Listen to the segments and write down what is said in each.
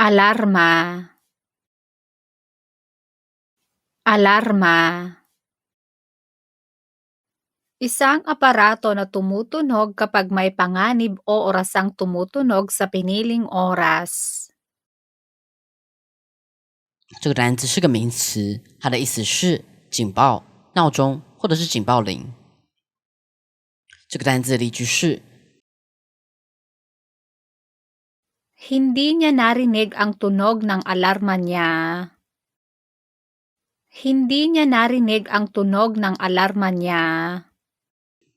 Alarma. Alarma. Isang aparato na tumutunog kapag may panganib o orasang tumutunog sa piniling oras. 这个单词是个名词，它的意思是警报、闹钟或者是警报铃。这个单字的例句是 Hindi niya narinig ang tunog ng alarma niya. Hindi niya narinig ang tunog ng alarma niya.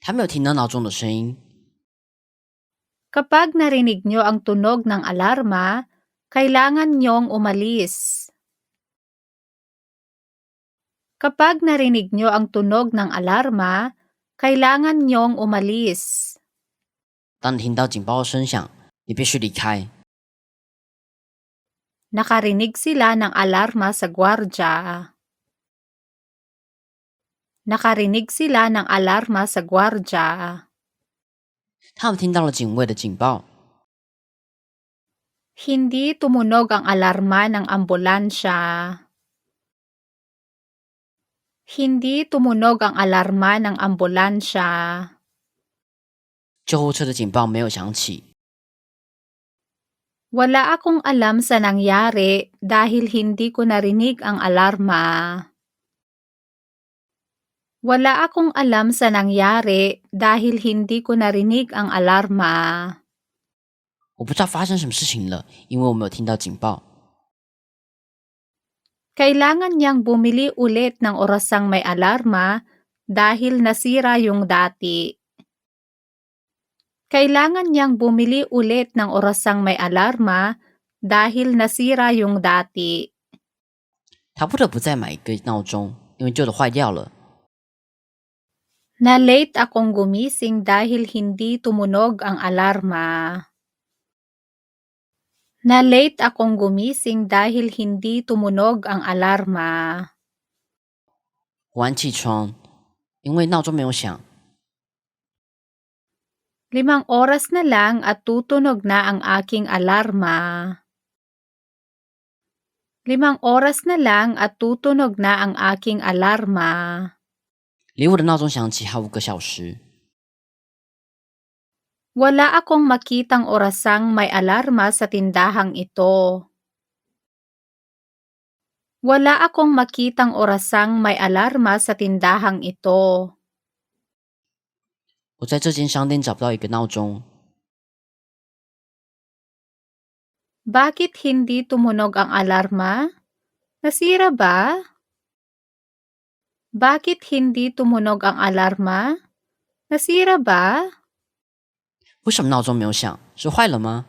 他没有听到闹钟的声音。 Kapag narinig niyo ang tunog ng alarma, kailangan niyong umalis. Kapag narinig niyo ang tunog ng alarma, kailangan niyong umalis. 当你听到警报声响，你必须离开。 Nakarinig sila ng alarma sa gwardya. Nakarinig sila ng alarma sa gwardya. 他们听到了警卫的警报。 Hindi tumunog ang alarma ng ambulansya. Hindi tumunog ang alarma ng ambulansya. 救护车的警报没有响起。 Wala akong alam sa nangyari dahil hindi ko narinig ang alarma. Wala akong alam sa nangyari dahil hindi ko narinig ang alarma. 我不知道发生什么事情了，因为我没有听到警报。 Kailangan niyang bumili ulit ng orasang may alarma dahil nasira yung dati. Kailangan niyang bumili ulit ng orasang may alarma dahil nasira yung dati. 他不得不再买一个闹钟，因为旧的坏掉了。 Na-late akong gumising dahil hindi tumunog ang alarma. Na-late akong gumising dahil hindi tumunog ang alarma. 晚起床，因为闹钟没有响。 5 oras na lang at tutunog na ang aking alarma. 5 oras na lang at tutunog na ang aking alarma. 离我的闹钟响起还有5个小时。 Wala akong makitang orasang may alarma sa tindahang ito. Wala akong makitang orasang may alarma sa tindahang ito. 我在这间商店找不到一个闹钟。 Bakit hindi tumunog ang alarma? Nasira ba? Bakit hindi tumunog ang alarma? Nasira ba? 为什么闹钟没有响？是坏了吗？